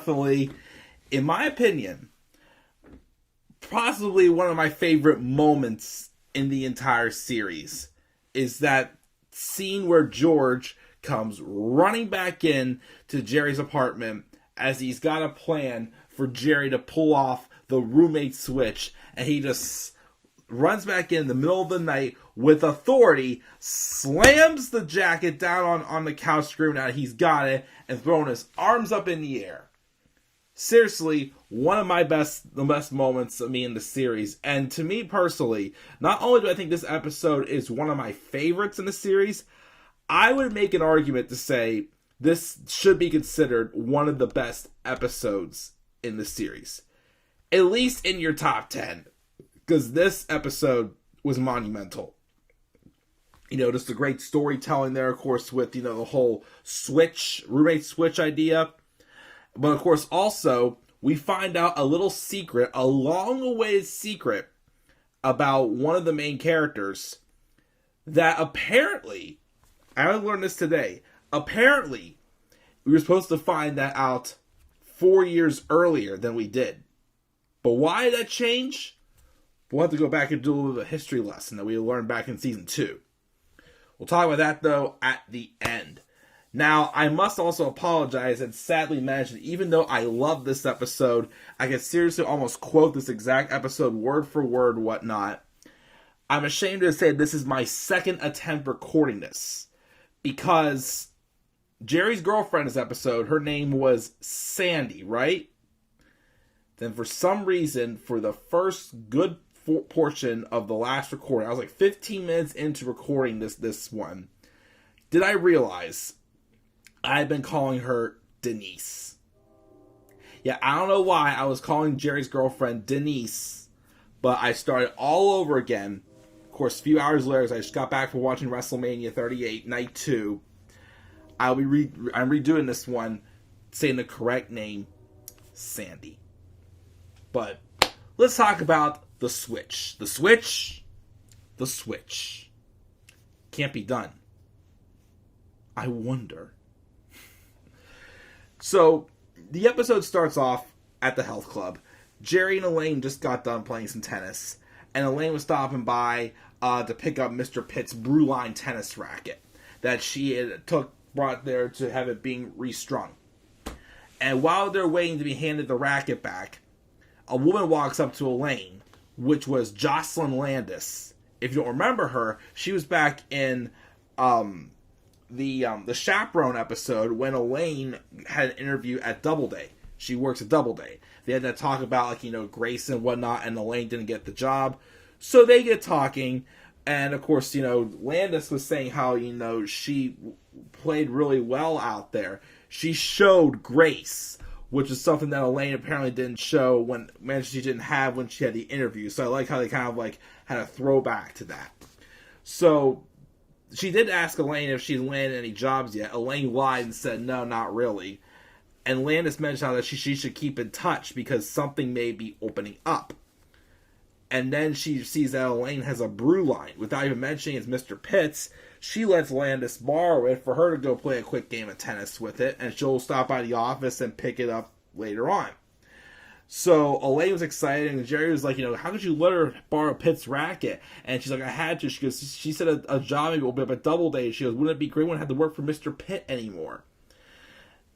definitely, in my opinion, possibly one of my favorite moments in the entire series is that scene where George comes running back in to Jerry's apartment as he's got a plan for Jerry to pull off the roommate switch, and he just runs back in the middle of the night with authority, slams the jacket down on the couch, screaming out he's got it, and throwing his arms up in the air. Seriously, one of the best moments of me in the series. And to me personally, not only do I think this episode is one of my favorites in the series, I would make an argument to say this should be considered one of the best episodes in the series. At least in your top 10. Because this episode was monumental. Just the great storytelling there, of course, with, the whole roommate switch idea. But, of course, also, we find out a little secret, a long-awaited secret, about one of the main characters that apparently, I learned this today, apparently, we were supposed to find that out 4 years earlier than we did. But why did that change? We'll have to go back and do a little bit of a history lesson that we learned back in season 2. We'll talk about that, though, at the end. Now, I must also apologize and sadly mention, even though I love this episode, I can seriously almost quote this exact episode word for word, whatnot. I'm ashamed to say this is my second attempt recording this. Because Jerry's girlfriend this episode, her name was Sandy, right? Then for some reason, for the first good portion of the last recording, I was like 15 minutes into recording this one, did I realize I've been calling her Denise. Yeah, I don't know why I was calling Jerry's girlfriend Denise, but I started all over again. Of course, a few hours later, as I just got back from watching WrestleMania 38, Night 2, I'm redoing this one, saying the correct name, Sandy. But let's talk about the switch. The switch. Can't be done. I wonder. So, the episode starts off at the health club. Jerry and Elaine just got done playing some tennis. And Elaine was stopping by to pick up Mr. Pitt's Brewline tennis racket that she had brought there to have it being restrung. And while they're waiting to be handed the racket back, a woman walks up to Elaine, which was Jocelyn Landis. If you don't remember her, she was back in the Chaperone episode when Elaine had an interview at Doubleday. She works at Doubleday. They had that talk about, Grace and whatnot, and Elaine didn't get the job. So they get talking, and of course, Landis was saying how, she played really well out there. She showed grace, which is something that Elaine apparently didn't show when she didn't have when she had the interview. So I like how they kind of had a throwback to that. So she did ask Elaine if she'd landed any jobs yet. Elaine lied and said no, not really. And Landis mentioned that she should keep in touch because something may be opening up. And then she sees that Elaine has a brew line. Without even mentioning it's Mr. Pitt's, she lets Landis borrow it for her to go play a quick game of tennis with it. And she'll stop by the office and pick it up later on. So Elaine was excited, and Jerry was like, how could you let her borrow Pitt's racket? And she's like, I had to. She said a job maybe will be up at Doubleday. She goes, wouldn't it be great when I had to work for Mr. Pitt anymore?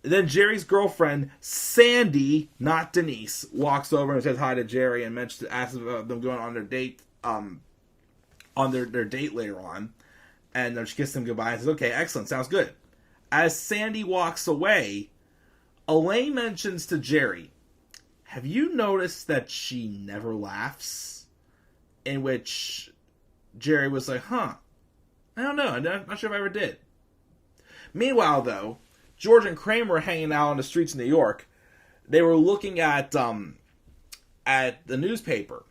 And then Jerry's girlfriend, Sandy, not Denise, walks over and says hi to Jerry and asks about them going on their date, on their date later on. And then she kisses him goodbye and says, okay, excellent, sounds good. As Sandy walks away, Elaine mentions to Jerry, have you noticed that she never laughs? In which Jerry was like, I don't know. I'm not sure if I ever did. Meanwhile, though, George and Kramer were hanging out on the streets of New York. They were looking at the newspaper.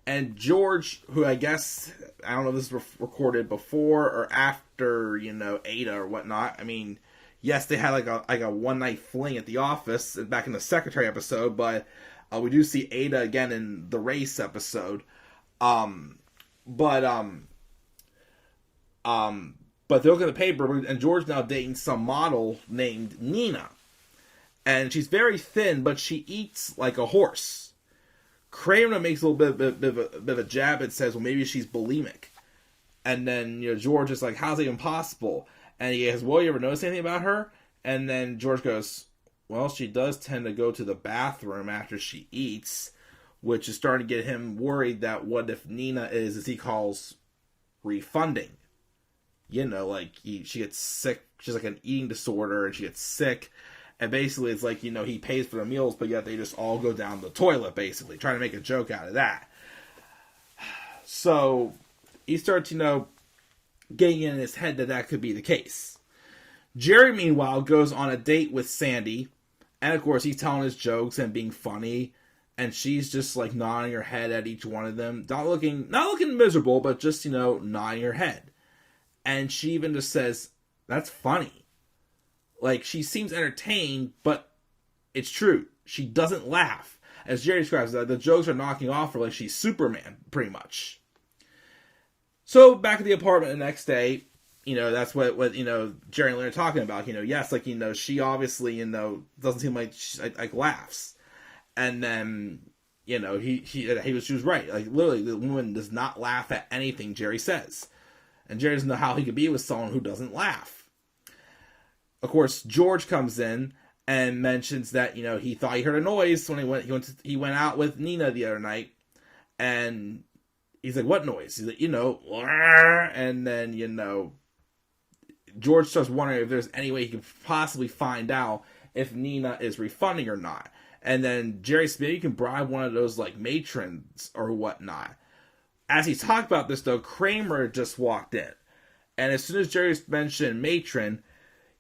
And George, who I guess, I don't know if this was recorded before or after, Ada or whatnot. I mean, yes, they had like a one-night fling at the office back in the Secretary episode, but we do see Ada again in the Race episode. But they look at the paper, and George's now dating some model named Nina. And she's very thin, but she eats like a horse. Kramer makes a little bit of a jab and says, well, maybe she's bulimic. And then, George is like, how's it even possible? And he goes, well, you ever notice anything about her? And then George goes, well, she does tend to go to the bathroom after she eats, which is starting to get him worried that what if Nina is, as he calls, refunding? She gets sick. She's like an eating disorder, and she gets sick. And basically, it's like, he pays for the meals, but yet they just all go down the toilet, basically, trying to make a joke out of that. So he starts, getting in his head that could be the case. Jerry, meanwhile, goes on a date with Sandy, and of course, he's telling his jokes and being funny, and she's just like nodding her head at each one of them, not looking miserable, but just, nodding her head. And she even just says, that's funny. Like, she seems entertained, but it's true. She doesn't laugh. As Jerry describes it, the jokes are knocking off her like she's Superman, pretty much. So, back at the apartment the next day, that's what Jerry and Lynn are talking about. Yes, she obviously, doesn't seem like she laughs. And then, she was right. Like, literally, the woman does not laugh at anything Jerry says. And Jerry doesn't know how he could be with someone who doesn't laugh. Of course, George comes in and mentions that, he thought he heard a noise when he went out with Nina the other night. And he's like, what noise? He's like, and then, George starts wondering if there's any way he could possibly find out if Nina is refunding or not. And then Jerry says, maybe you can bribe one of those, matrons or whatnot. As he's talking about this, though, Kramer just walked in. And as soon as Jerry mentioned matron,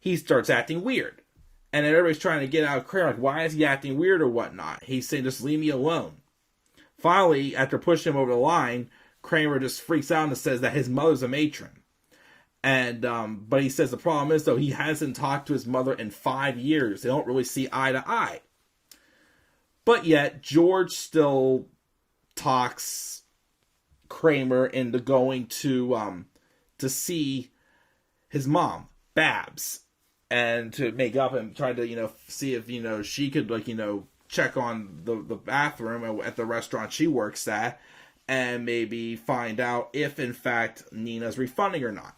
he starts acting weird. And everybody's trying to get out of Kramer, why is he acting weird or whatnot? He's saying, just leave me alone. Finally, after pushing him over the line, Kramer just freaks out and says that his mother's a matron. And, but he says the problem is, though, he hasn't talked to his mother in 5 years. They don't really see eye to eye. But yet, George still talks Kramer into going to see his mom, Babs, and to make up and try to, see if, she could, check on the bathroom at the restaurant she works at and maybe find out if, in fact, Nina's refunding or not.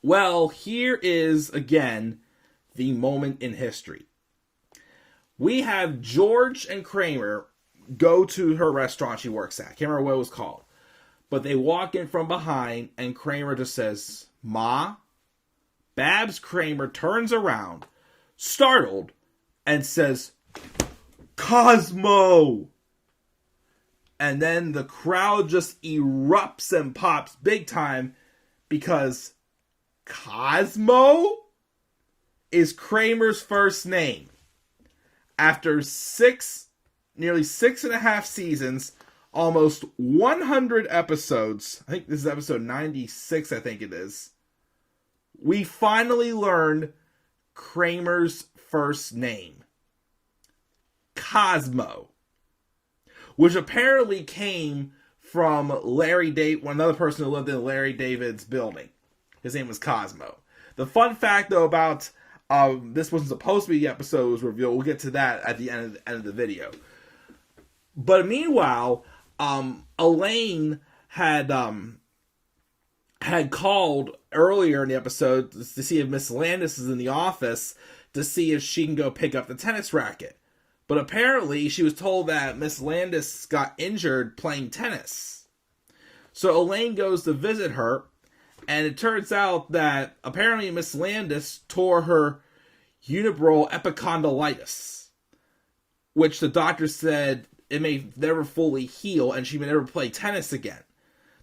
Well, here is, again, the moment in history. We have George and Kramer go to her restaurant she works at. I can't remember what it was called. But they walk in from behind, and Kramer just says, Ma? Babs Kramer turns around, startled, and says, Cosmo! And then the crowd just erupts and pops big time because Cosmo is Kramer's first name. After nearly 6.5 seasons, almost 100 episodes, I think this is episode 96, I think it is, we finally learned Kramer's first name. Cosmo. Which apparently came from another person who lived in Larry David's building. His name was Cosmo. The fun fact, though, about this wasn't supposed to be the episode was revealed. We'll get to that at the end of the video. But meanwhile, Elaine had called earlier in the episode to see if Miss Landis is in the office to see if she can go pick up the tennis racket. But apparently, she was told that Miss Landis got injured playing tennis. So Elaine goes to visit her, and it turns out that apparently Miss Landis tore her unibrow epicondylitis, which the doctor said it may never fully heal, and she may never play tennis again.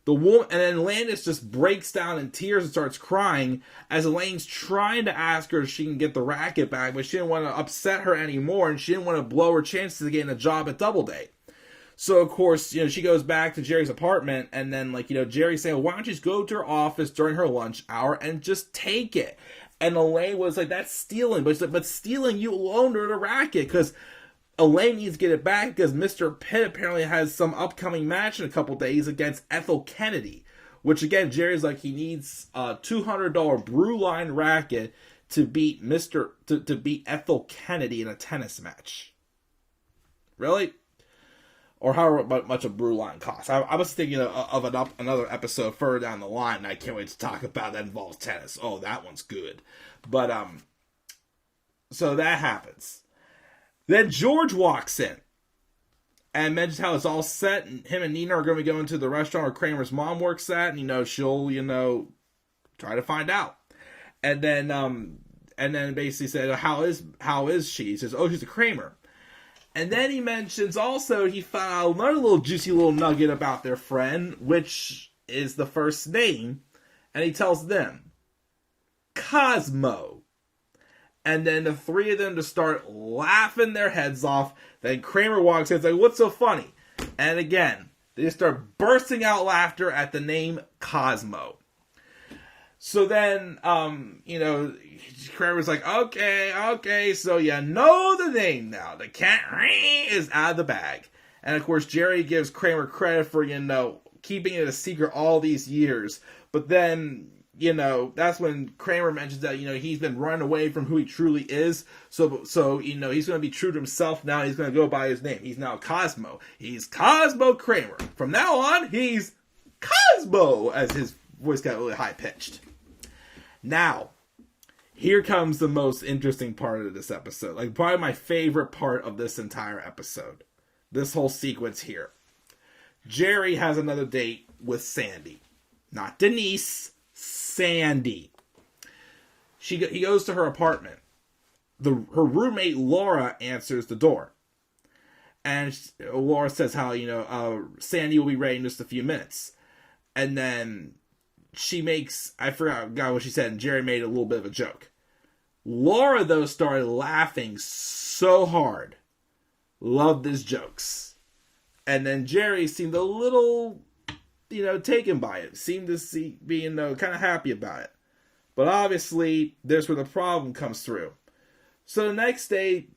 The woman, and then Landis just breaks down in tears and starts crying as Elaine's trying to ask her if she can get the racket back, but she didn't want to upset her anymore, and she didn't want to blow her chances of getting a job at Doubleday. So, of course, she goes back to Jerry's apartment, and then, Jerry's saying, well, why don't you just go to her office during her lunch hour and just take it? And Elaine was like, that's stealing. But she's like, but stealing, you loaned her the racket, because Elaine needs to get it back because Mr. Pitt apparently has some upcoming match in a couple days against Ethel Kennedy. Which, again, Jerry's like, he needs a $200 Brewline racket to beat to beat Ethel Kennedy in a tennis match. Really? Or however much a brewline costs. I was thinking of another episode further down the line, and I can't wait to talk about that involves tennis. Oh, that one's good. But, so that happens. Then George walks in and mentions how it's all set, and him and Nina are going to be going to the restaurant where Kramer's mom works at, and, she'll, try to find out. And then basically said, how is she? He says, oh, she's a Kramer. And then he mentions also he found out another little juicy little nugget about their friend, which is the first name. And he tells them, Cosmo. And then the three of them just start laughing their heads off. Then Kramer walks in and says, what's so funny? And again, they just start bursting out laughter at the name Cosmo. So then, Kramer's like, okay, so you know the name now. The cat is out of the bag. And of course, Jerry gives Kramer credit for, keeping it a secret all these years. But then, that's when Kramer mentions that, he's been running away from who he truly is. So he's going to be true to himself now. He's going to go by his name. He's now Cosmo. He's Cosmo Kramer. From now on, he's Cosmo, as his voice got really high-pitched. Now, here comes the most interesting part of this episode. Like, probably my favorite part of this entire episode. This whole sequence here. Jerry has another date with Sandy. Not Denise, Sandy. He goes to her apartment. Her roommate, Laura, answers the door. And Laura says how, Sandy will be ready in just a few minutes. And then she makes, I forgot what she said, and Jerry made a little bit of a joke. Laura, though, started laughing so hard. Loved his jokes. And then Jerry seemed a little, taken by it. Seemed to be, kind of happy about it. But obviously, there's where the problem comes through. So the next day,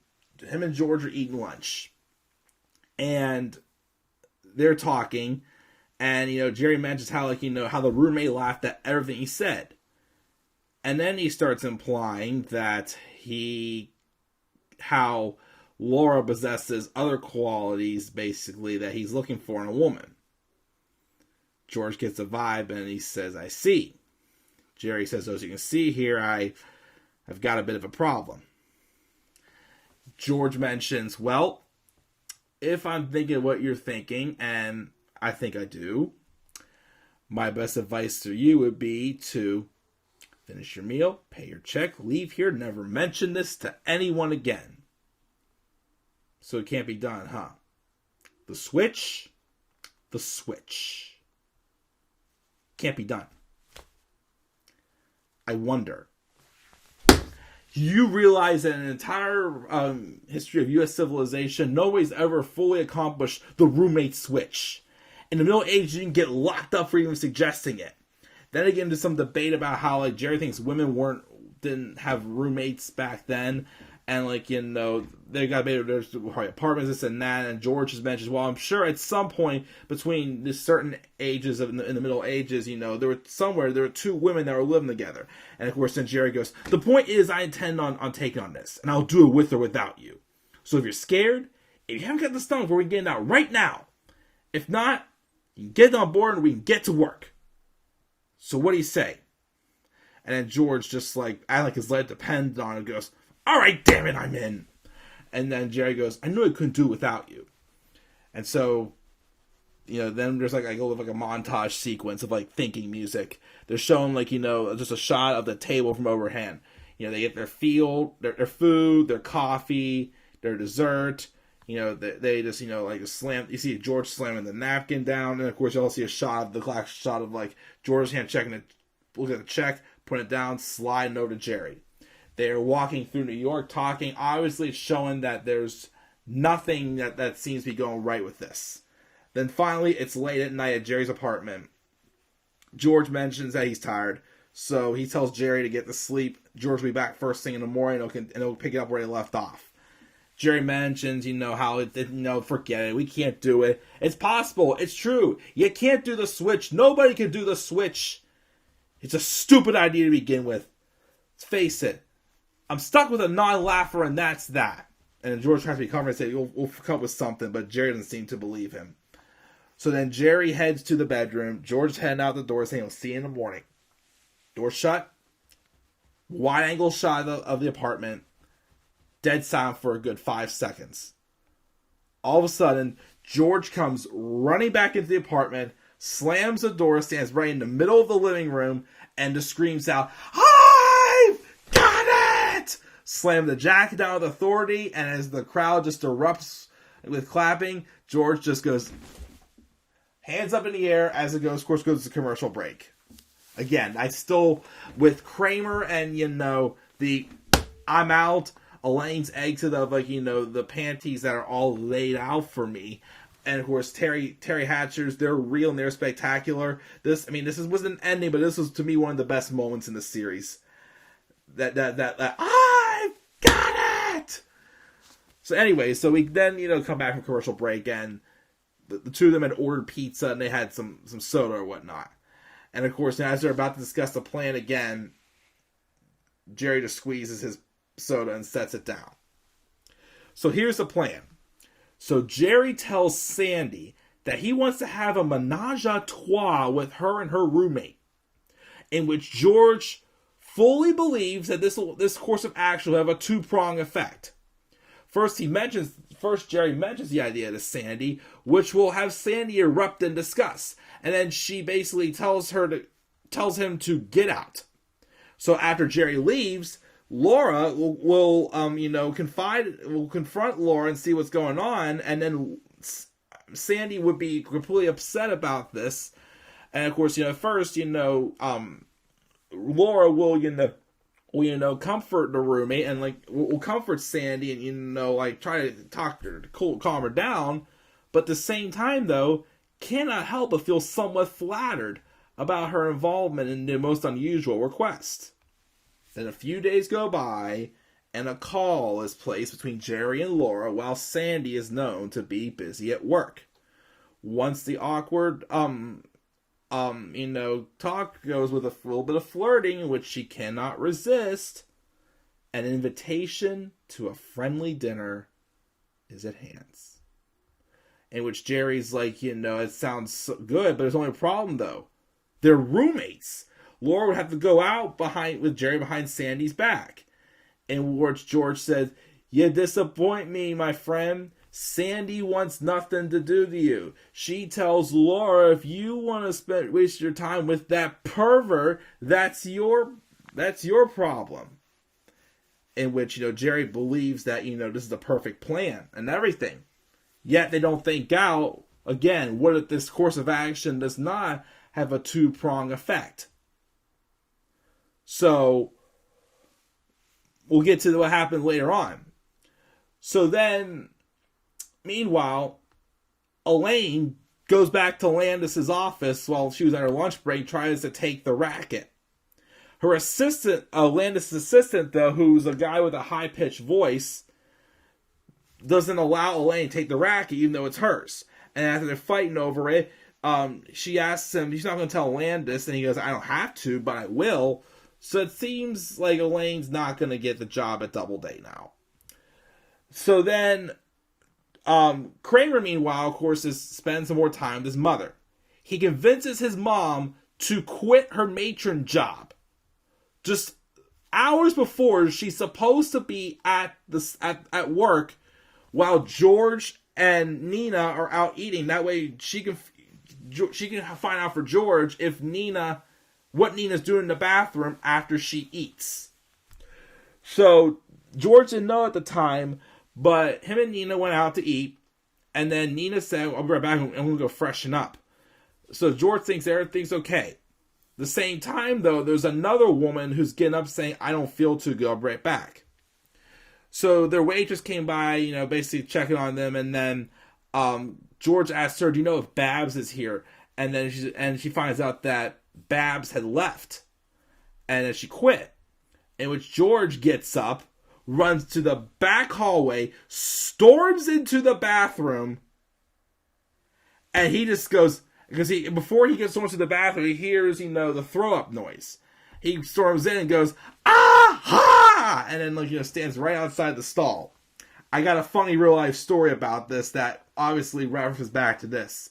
him and George are eating lunch. And they're talking. And, Jerry mentions how, how the roommate laughed at everything he said. And then he starts implying that how Laura possesses other qualities, basically, that he's looking for in a woman. George gets a vibe, and he says, I see. Jerry says, as you can see here, I've got a bit of a problem. George mentions, well, if I'm thinking what you're thinking, and I think I do, my best advice to you would be to finish your meal, pay your check, leave here, never mention this to anyone again. So it can't be done, huh? The switch. Can't be done. I wonder. You realize that in the entire history of U.S. civilization, nobody's ever fully accomplished the roommate switch. In the Middle Ages, you didn't get locked up for even suggesting it. Then again, there's some debate about how Jerry thinks women didn't have roommates back then, and they got there's probably apartments, this and that. And George has mentioned, well, I'm sure at some point between the certain ages in the Middle Ages, there were two women that were living together. And of course, then Jerry goes, the point is, I intend on taking on this, and I'll do it with or without you. So if you're scared, if you haven't got the stomach, we can get it out right now. If not, you can get on board and we can get to work. So what do you say? And then George just acting like his life depends on it, goes, all right, damn it, I'm in. And then Jerry goes, I knew I couldn't do it without you. And so, then there's a montage sequence of thinking music. They're showing just a shot of the table from overhand. They get their food, their coffee, their dessert. They just, slam. You see George slamming the napkin down, and of course you all see a shot of the classic shot of George's hand checking it, looking at the check, putting it down, sliding over to Jerry. They are walking through New York, talking. Obviously, it's showing that there's nothing that seems to be going right with this. Then finally, it's late at night at Jerry's apartment. George mentions that he's tired, so he tells Jerry to get to sleep. George will be back first thing in the morning, and he'll pick it up where he left off. Jerry mentions, how forget it. We can't do it. It's possible. It's true. You can't do the switch. Nobody can do the switch. It's a stupid idea to begin with. Let's face it. I'm stuck with a non-laugher, and that's that. And George tries to be confident and say, we'll come up with something, but Jerry doesn't seem to believe him. So then Jerry heads to the bedroom. George's heading out the door saying, we'll see you in the morning. Door shut. Wide angle shot of the apartment. Dead silent for a good 5 seconds. All of a sudden, George comes running back into the apartment, slams the door, stands right in the middle of the living room, and just screams out, I've got it! Slam the jacket down with authority, and as the crowd just erupts with clapping, George just goes, hands up in the air as it goes, of course, goes to commercial break. Again, I still, with Kramer and, the I'm out, Elaine's exit of, the panties that are all laid out for me. And, of course, Terry Hatcher's, they're real and they're spectacular. This wasn't an ending, but this was, to me, one of the best moments in the series. That I've got it! So, anyway, so we then, come back from commercial break, and the two of them had ordered pizza, and they had some soda or whatnot. And, of course, as they're about to discuss the plan again, Jerry just squeezes his soda and sets it down. So here's the plan. So Jerry tells Sandy that he wants to have a menage a trois with her and her roommate, in which George fully believes that this course of action will have a two-prong effect. First, Jerry mentions the idea to Sandy, which will have Sandy erupt and discuss. And then she basically tells him to get out. So after Jerry leaves, Laura will confront Laura and see what's going on, and then Sandy would be completely upset about this. And of course, at first, Laura will comfort the roommate and will comfort Sandy and try to talk to her to calm her down, but at the same time though cannot help but feel somewhat flattered about her involvement in the most unusual request. Then a few days go by and a call is placed between Jerry and Laura while Sandy is known to be busy at work. Once the awkward talk goes with a little bit of flirting, which she cannot resist, an invitation to a friendly dinner is at hand. In which Jerry's it sounds so good, but there's only a problem though. They're roommates. Laura would have to go out with Jerry behind Sandy's back. In which George says, you disappoint me, my friend. Sandy wants nothing to do with you. She tells Laura, if you want to waste your time with that pervert, that's your problem. In which, Jerry believes that, this is the perfect plan and everything. Yet they don't think out, again, what if this course of action does not have a two-prong effect. So, we'll get to what happened later on. So then, meanwhile, Elaine goes back to Landis's office while she was on her lunch break, tries to take the racket. Her assistant, Landis' assistant, though, who's a guy with a high-pitched voice, doesn't allow Elaine to take the racket, even though it's hers. And after they're fighting over it, she asks him, he's not going to tell Landis, and he goes, I don't have to, but I will. So it seems like Elaine's not going to get the job at Doubleday now. So then, Kramer, meanwhile, of course, spends some more time with his mother. He convinces his mom to quit her matron job. Just hours before she's supposed to be at work, while George and Nina are out eating. That way she can find out for George what Nina's doing in the bathroom after she eats. So George didn't know at the time, but him and Nina went out to eat, and then Nina said, I'll be right back, I'm going to go freshen up. So George thinks everything's okay. The same time, though, there's another woman who's getting up saying, I don't feel too good, I'll be right back. So their waitress came by, basically checking on them, and then George asked her, do you know if Babs is here? And then she finds out that Babs had left, and then she quit. In which George gets up, runs to the back hallway, storms into the bathroom, and he just goes, because before he gets storms to the bathroom, he hears, the throw-up noise. He storms in and goes, ah! ha! And then, stands right outside the stall. I got a funny real-life story about this that obviously references back to this.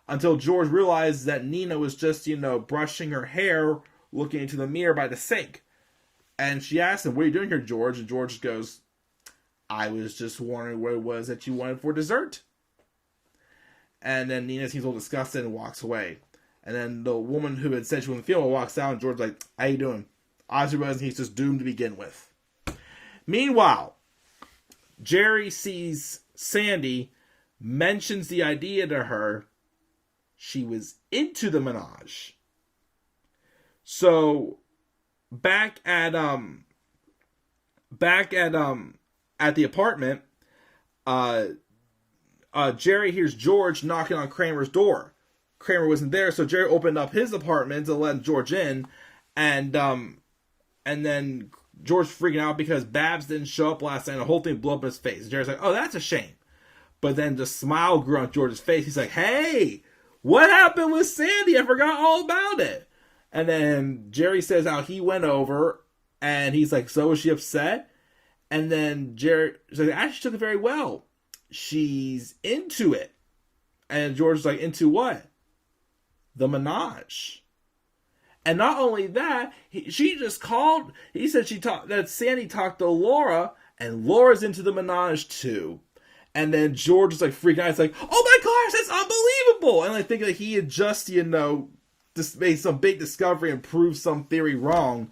Until George realized that Nina was just, brushing her hair, looking into the mirror by the sink. And she asked him, "What are you doing here, George?" And George goes, "I was just wondering what it was that you wanted for dessert." And then Nina seems a little disgusted and walks away. And then the woman who had said she wasn't feeling walks out, and George's like, "How you doing?" Obviously realizing he's just doomed to begin with. Meanwhile, Jerry sees Sandy, mentions the idea to her. She was into the menage. So back at the apartment, Jerry hears George knocking on Kramer's door. Kramer wasn't there, so Jerry opened up his apartment to let George in, and then George freaking out because Babs didn't show up last night, and the whole thing blew up in his face. Jerry's like, "Oh, that's a shame." But then the smile grew on George's face. He's like, "Hey, what happened with Sandy? I forgot all about it." And then Jerry says how he went over, and he's like, "So was she upset?" And then Jerry says, "Actually, she took it very well. She's into it." And George's like, "Into what?" "The menage." And not only that, she just called. He said that Sandy talked to Laura, and Laura's into the menage too. And then George is like freaking out. It's like, "Oh my gosh, that's unbelievable!" And I think that he had just, just made some big discovery and proved some theory wrong.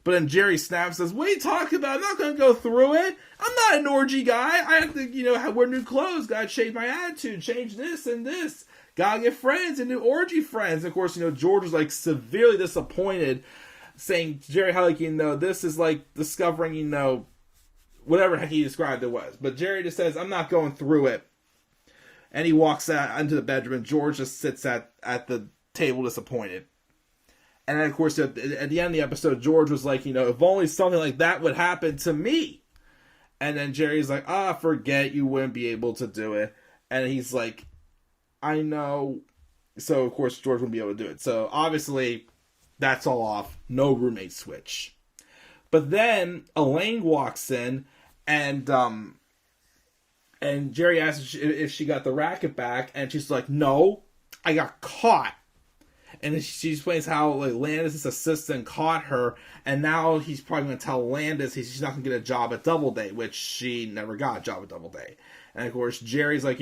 But then Jerry snaps and says, "What are you talking about? I'm not going to go through it. I'm not an orgy guy. I have to, wear new clothes. Got to change my attitude, change this and this. Gotta get friends and new orgy friends." And of course, George was like severely disappointed, saying to Jerry how this is like discovering, whatever the heck he described it was. But Jerry just says, "I'm not going through it." And he walks out into the bedroom, and George just sits at the table disappointed. And then, of course, at the end of the episode, George was like, "If only something like that would happen to me." And then Jerry's like, "Forget, you wouldn't be able to do it." And he's like, "I know." So, of course, George wouldn't be able to do it. So, obviously, that's all off. No roommate switch. But then Elaine walks in, and Jerry asks if she got the racket back, and she's like, "No, I got caught." And then she explains how Landis' assistant caught her, and now he's probably going to tell Landis she's not going to get a job at Doubleday, which she never got a job at Doubleday. And of course, Jerry's like,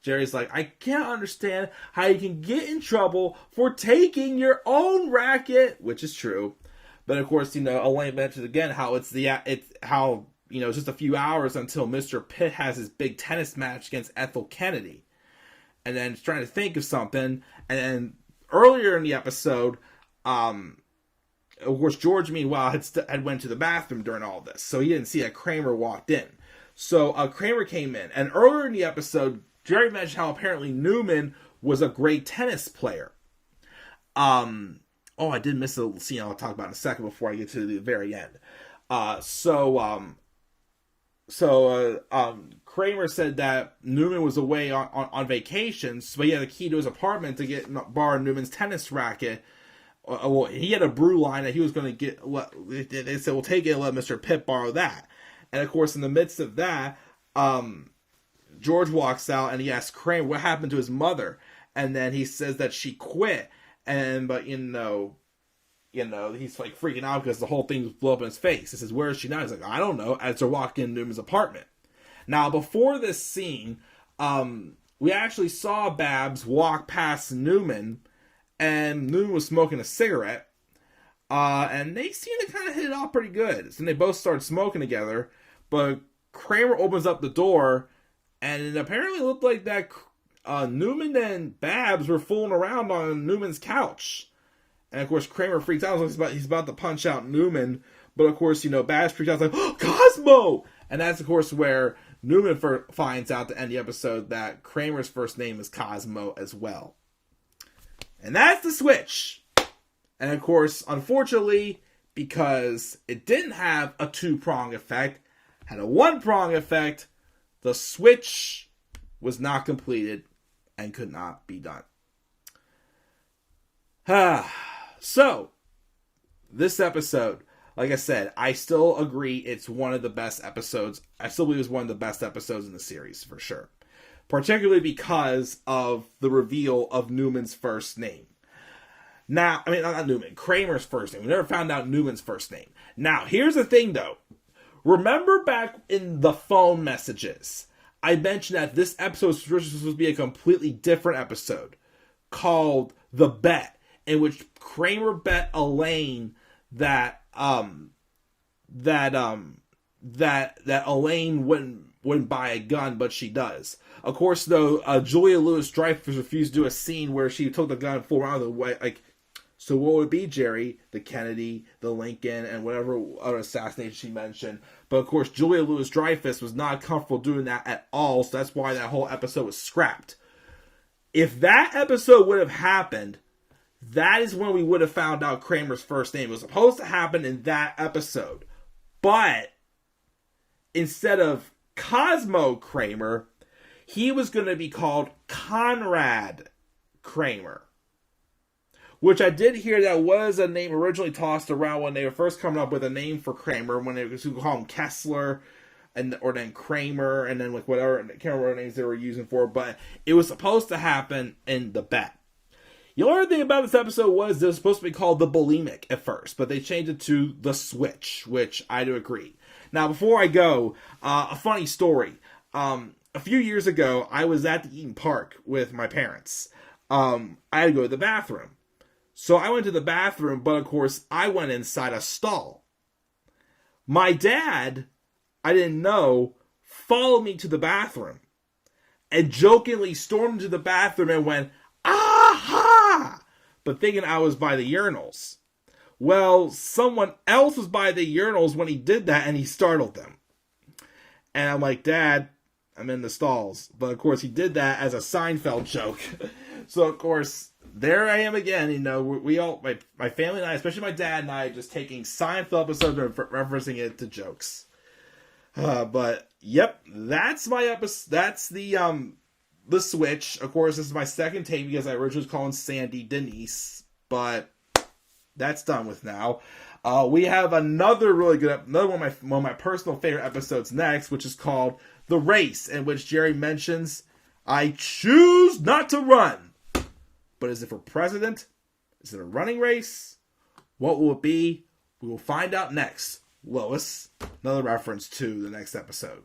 Jerry's like, "I can't understand how you can get in trouble for taking your own racket," which is true. But of course, Elaine mentions again how it's just a few hours until Mr. Pitt has his big tennis match against Ethel Kennedy, and then he's trying to think of something, and then earlier in the episode, of course, George, meanwhile, had went to the bathroom during all this, so he didn't see that Kramer walked in. So Kramer came in, and earlier in the episode, Jerry mentioned how apparently Newman was a great tennis player. I did miss a scene I'll talk about in a second before I get to the very end. Kramer said that Newman was away on vacation, so he had a key to his apartment to borrow Newman's tennis racket. He had a brew line that he was going to get. They said, "We'll take it and let Mr. Pitt borrow that." And of course, in the midst of that, George walks out and he asks Kramer what happened to his mother, and then he says that she quit. But he's like freaking out because the whole thing blew up in his face. He says, "Where is she now?" He's like, "I don't know," as they're walking into Newman's apartment. Now, before this scene, we actually saw Babs walk past Newman, and Newman was smoking a cigarette, and they seem to kind of hit it off pretty good. So they both started smoking together, but Kramer opens up the door, and it apparently looked like that Newman and Babs were fooling around on Newman's couch. And of course, Kramer freaks out. He's about to punch out Newman. But of course, Babs freaks out. Like, "Oh, Cosmo!" And that's, of course, where Newman finds out at the end of the episode that Kramer's first name is Cosmo as well. And that's the switch. And of course, unfortunately, because it didn't have a two-prong effect, had a one-prong effect, the switch was not completed and could not be done. So, this episode, like I said, I still agree it's one of the best episodes. I still believe it's one of the best episodes in the series, for sure. Particularly because of the reveal of Newman's first name. Now, I mean, not Newman, Kramer's first name. We never found out Newman's first name. Now, here's the thing, though. Remember back in the phone messages, I mentioned that this episode was supposed to be a completely different episode called The Bet, in which Kramer bet Elaine that Elaine wouldn't buy a gun, but she does. Of course, though, Julia Louis-Dreyfus refused to do a scene where she took the gun and flew around the way, like, so what would it be, Jerry? The Kennedy, the Lincoln, and whatever other assassination she mentioned. But of course, Julia Louis-Dreyfus was not comfortable doing that at all, so that's why that whole episode was scrapped. If that episode would have happened, that is when we would have found out Kramer's first name. It was supposed to happen in that episode. But instead of Cosmo Kramer, he was going to be called Conrad Kramer. Which I did hear that was a name originally tossed around when they were first coming up with a name for Kramer, when they were going to call him Kessler, or then Kramer, and then like whatever, I can't remember what names they were using for, but it was supposed to happen in The Bet. The only thing about this episode was it was supposed to be called The Bulimic at first, but they changed it to The Switch, which I do agree. Now, before I go, a funny story. A few years ago, I was at the Eaton Park with my parents. I had to go to the bathroom. So I went to the bathroom, but of course, I went inside a stall. My dad, I didn't know, followed me to the bathroom and jokingly stormed into the bathroom and went, "Aha!" but thinking I was by the urinals. Well, someone else was by the urinals when he did that, and he startled them. And I'm like, "Dad, I'm in the stalls." But of course, he did that as a Seinfeld joke. So of course, there I am again. You know, we all, my family and I, especially my dad and I, just taking Seinfeld episodes and referencing it to jokes. But yep, that's my episode. That's the Switch. Of course, this is my second take because I originally was calling Sandy Denise, but that's done with now. We have another really good, another one of my personal favorite episodes next, which is called The Race, in which Jerry mentions, "I choose not to run." But is it for president? Is it a running race? What will it be? We will find out next. Lois. Another reference to the next episode.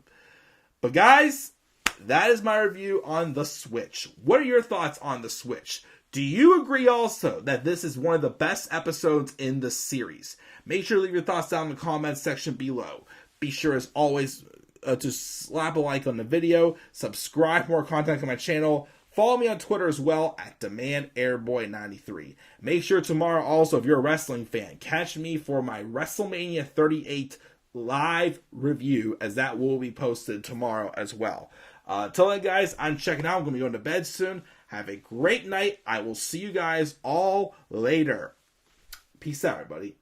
But guys, that is my review on The Switch. What are your thoughts on The Switch? Do you agree also that this is one of the best episodes in the series? Make sure to leave your thoughts down in the comments section below. Be sure as always to slap a like on the video. Subscribe for more content on my channel. Follow me on Twitter as well at DemandAirboy93. Make sure tomorrow also, if you're a wrestling fan, catch me for my WrestleMania 38 live review, as that will be posted tomorrow as well. Till then, guys, I'm checking out. I'm going to be going to bed soon. Have a great night. I will see you guys all later. Peace out, everybody.